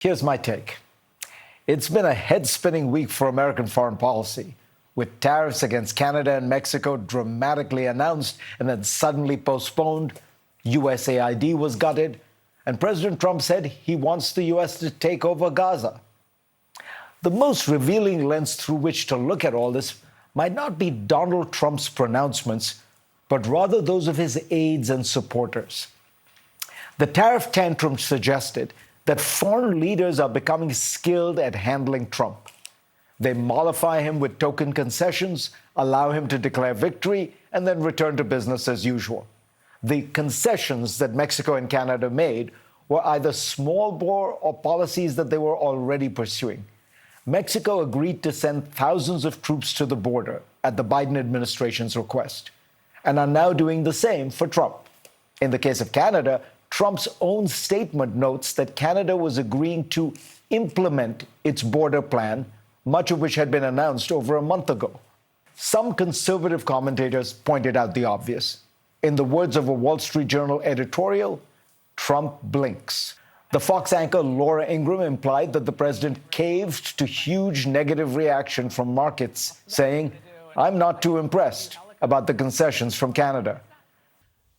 Here's my take. It's been a head-spinning week for American foreign policy, with tariffs against Canada and Mexico dramatically announced and then suddenly postponed. USAID was gutted, and President Trump said he wants the U.S. to take over Gaza. The most revealing lens through which to look at all this might not be Donald Trump's pronouncements, but rather those of his aides and supporters. The tariff tantrum suggested that foreign leaders are becoming skilled at handling Trump. They mollify him with token concessions, allow him to declare victory, and then return to business as usual. The concessions that Mexico and Canada made were either small bore or policies that they were already pursuing. Mexico agreed to send thousands of troops to the border at the Biden administration's request, and are now doing the same for Trump. In the case of Canada, Trump's own statement notes that Canada was agreeing to implement its border plan, much of which had been announced over a month ago. Some conservative commentators pointed out the obvious. In the words of a Wall Street Journal editorial, Trump blinks. The Fox anchor Laura Ingraham implied that the president caved to huge negative reaction from markets, saying, "I'm not too impressed about the concessions from Canada."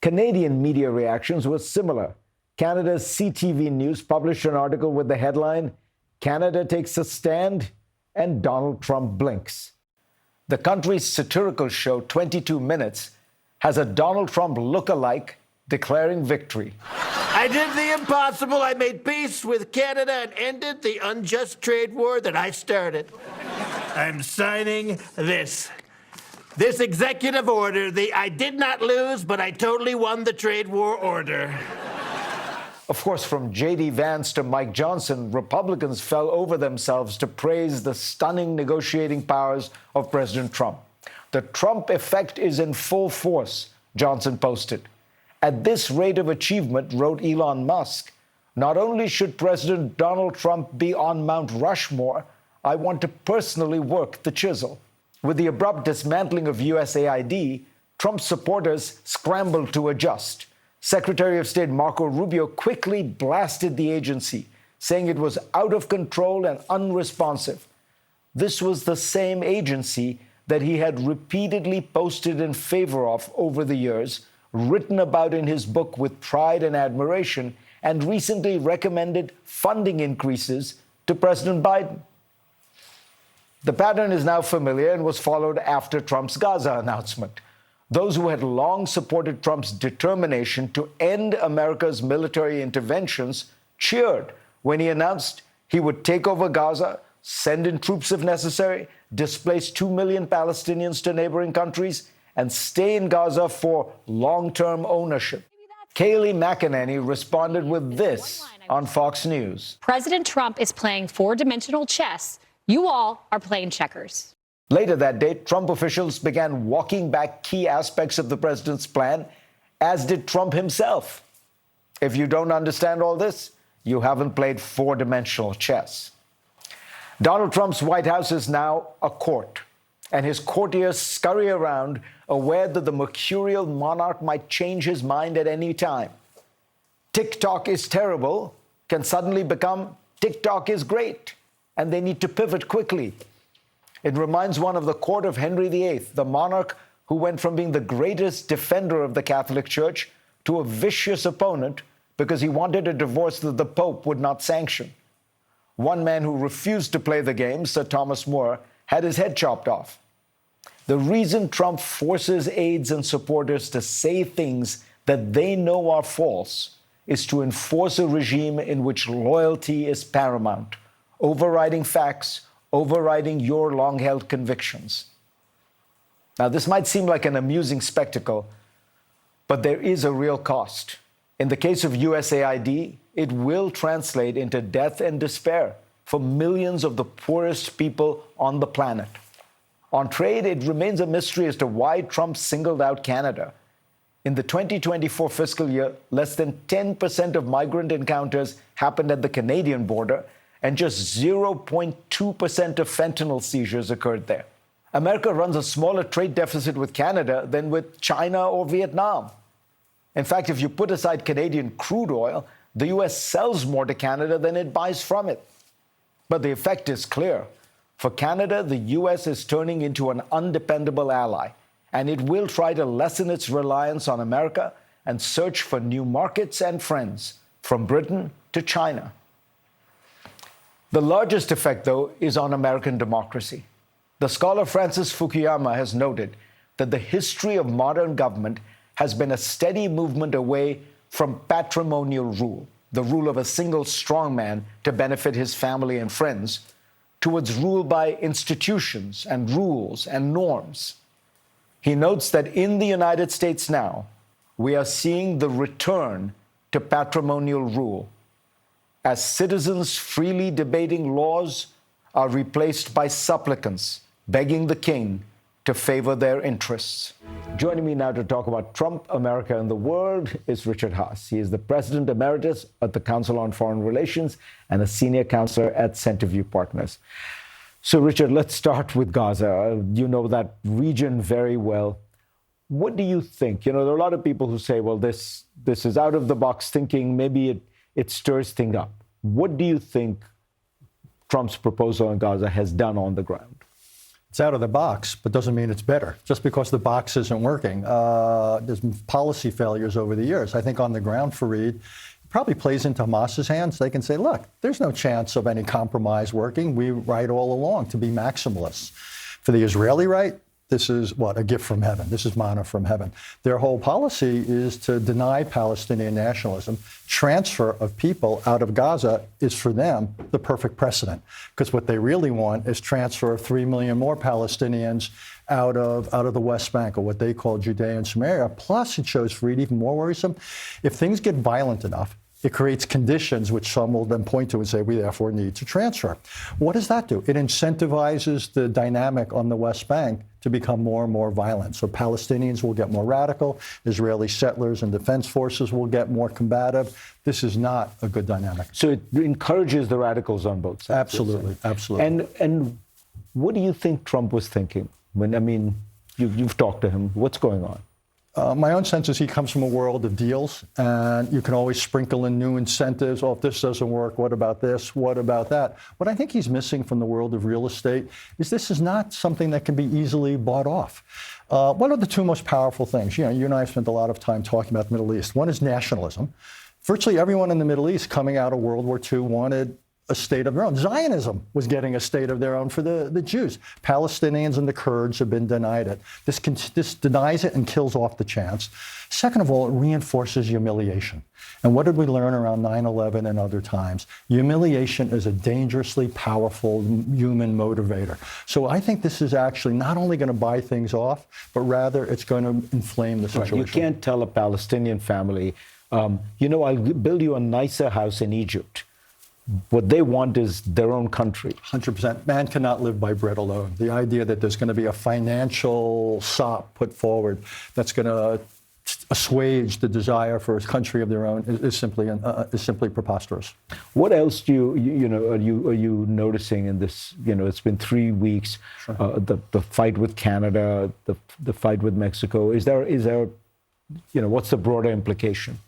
Canadian media reactions were similar. Canada's CTV News published an article with the headline, "Canada Takes a Stand and Donald Trump Blinks." The country's satirical show, 22 Minutes, has a Donald Trump look-alike declaring victory. I did the impossible. I made peace with Canada and ended the unjust trade war that I started. I'm signing this executive order, the I did not lose, but I totally won the trade war order. Of course, from J.D. Vance to Mike Johnson, Republicans fell over themselves to praise the stunning negotiating powers of President Trump. The Trump effect is in full force, Johnson posted. At this rate of achievement, wrote Elon Musk, not only should President Donald Trump be on Mount Rushmore, I want to personally work the chisel. With the abrupt dismantling of USAID, Trump's supporters scrambled to adjust. Secretary of State Marco Rubio quickly blasted the agency, saying it was out of control and unresponsive. This was the same agency that he had repeatedly posted in favor of over the years, written about in his book with pride and admiration, and recently recommended funding increases to President Biden. The pattern is now familiar and was followed after Trump's Gaza announcement. Those who had long supported Trump's determination to end America's military interventions cheered when he announced he would take over Gaza, send in troops if necessary, displace 2 million Palestinians to neighboring countries, and stay in Gaza for long-term ownership. Kayleigh McEnany responded with this on Fox News. President Trump is playing four-dimensional chess. You all are playing checkers. Later that day, Trump officials began walking back key aspects of the president's plan, as did Trump himself. If you don't understand all this, you haven't played four-dimensional chess. Donald Trump's White House is now a court, and his courtiers scurry around, aware that the mercurial monarch might change his mind at any time. TikTok is terrible can suddenly become TikTok is great, and they need to pivot quickly. It reminds one of the court of Henry VIII, the monarch who went from being the greatest defender of the Catholic Church to a vicious opponent because he wanted a divorce that the Pope would not sanction. One man who refused to play the game, Sir Thomas More, had his head chopped off. The reason Trump forces aides and supporters to say things that they know are false is to enforce a regime in which loyalty is paramount, overriding facts, overriding your long-held convictions. Now, this might seem like an amusing spectacle, but there is a real cost. In the case of USAID, it will translate into death and despair for millions of the poorest people on the planet. On trade, it remains a mystery as to why Trump singled out Canada. In the 2024 fiscal year, less than 10% of migrant encounters happened at the Canadian border, and just 0.2% of fentanyl seizures occurred there. America runs a smaller trade deficit with Canada than with China or Vietnam. In fact, if you put aside Canadian crude oil, the U.S. sells more to Canada than it buys from it. But the effect is clear. For Canada, the U.S. is turning into an undependable ally, and it will try to lessen its reliance on America and search for new markets and friends, from Britain to China. The largest effect, though, is on American democracy. The scholar Francis Fukuyama has noted that the history of modern government has been a steady movement away from patrimonial rule, the rule of a single strongman to benefit his family and friends, towards rule by institutions and rules and norms. He notes that in the United States now, we are seeing the return to patrimonial rule, as citizens freely debating laws are replaced by supplicants begging the king to favor their interests. Joining me now to talk about Trump, America, and the world is Richard Haass. He is the President Emeritus at the Council on Foreign Relations and a senior counselor at Centerview Partners. So, Richard, let's start with Gaza. You know that region very well. What do you think? You know, there are a lot of people who say, well, this is out-of-the-box thinking. Maybe it stirs things up. What do you think Trump's proposal on Gaza has done on the ground? It's out of the box, but doesn't mean it's better. Just because the box isn't working. There's policy failures over the years. I think on the ground, Fareed, it probably plays into Hamas's hands. They can say, look, there's no chance of any compromise working. We right all along to be maximalists. For the Israeli right, this is what? A gift from heaven. This is manna from heaven. Their whole policy is to deny Palestinian nationalism. Transfer of people out of Gaza is for them the perfect precedent, because what they really want is transfer of 3 million more Palestinians out of the West Bank, or what they call Judea and Samaria. Plus, it shows, Fareed, even more worrisome, if things get violent enough, it creates conditions which some will then point to and say, we therefore need to transfer. What does that do? It incentivizes the dynamic on the West Bank to become more and more violent. So Palestinians will get more radical, Israeli settlers and defense forces will get more combative. This is not a good dynamic. So it encourages the radicals on both sides. Absolutely, absolutely. And what do you think Trump was thinking? You've talked to him. What's going on? My own sense is he comes from a world of deals, and you can always sprinkle in new incentives. Oh, if this doesn't work, what about this? What about that? What I think he's missing from the world of real estate is this is not something that can be easily bought off. What are the two most powerful things? You and I have spent a lot of time talking about the Middle East. One is nationalism. Virtually everyone in the Middle East coming out of World War II wanted a state of their own. Zionism was getting a state of their own for the Jews. Palestinians and the Kurds have been denied it. This denies it and kills off the chance. Second of all, it reinforces humiliation. And what did we learn around 9/11 and other times? Humiliation is a dangerously powerful human motivator. So I think this is actually not only going to buy things off, but rather it's going to inflame the situation. Right. You can't tell a Palestinian family, I'll build you a nicer house in Egypt. What they want is their own country. 100%. Man cannot live by bread alone. The idea that there's going to be a financial sop put forward that's going to assuage the desire for a country of their own is simply preposterous. What else are you noticing in this? It's been 3 weeks. Sure. The fight with Canada, the fight with Mexico. Is there what's the broader implication?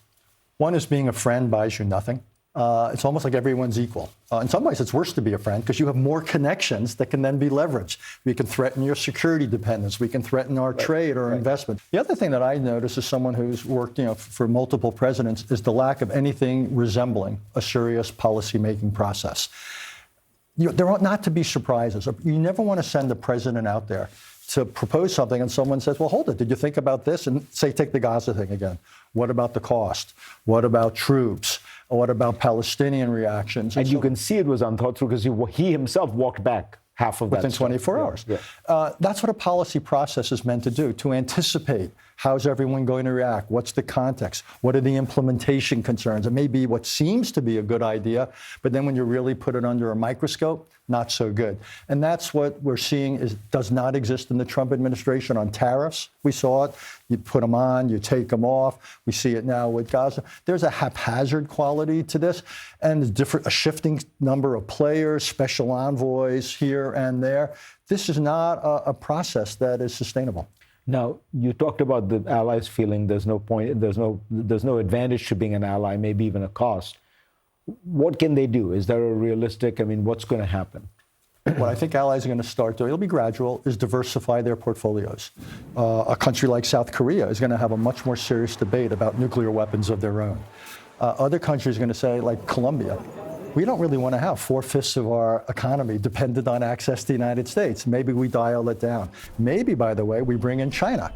One is being a friend buys you nothing. It's almost like everyone's equal. In some ways, it's worse to be a friend because you have more connections that can then be leveraged. We can threaten your security dependence. We can threaten our trade or investment. The other thing that I notice as someone who's worked for multiple presidents is the lack of anything resembling a serious policymaking process. There ought not to be surprises. You never want to send the president out there to propose something and someone says, well, hold it, did you think about this? And say, take the Gaza thing again. What about the cost? What about troops? What about Palestinian reactions? And you can see it was unthought through because he himself walked back half of that within 24 hours. Yeah. That's what a policy process is meant to do, to anticipate how's everyone going to react, what's the context, what are the implementation concerns. It may be what seems to be a good idea, but then when you really put it under a microscope, not so good. And that's what we're seeing does not exist in the Trump administration on tariffs. We saw it. You put them on, you take them off. We see it now with Gaza. There's a haphazard quality to this, and a shifting number of players, special envoys here and there. This is not a process that is sustainable. Now, you talked about the allies feeling there's no point, there's no advantage to being an ally, maybe even a cost. What can they do? Is there a realistic, what's going to happen? What I think allies are going to start doing, it'll be gradual, is diversify their portfolios. A country like South Korea is going to have a much more serious debate about nuclear weapons of their own. Other countries are going to say, like Colombia, we don't really want to have 4/5 of our economy dependent on access to the United States. Maybe we dial it down. Maybe, by the way, we bring in China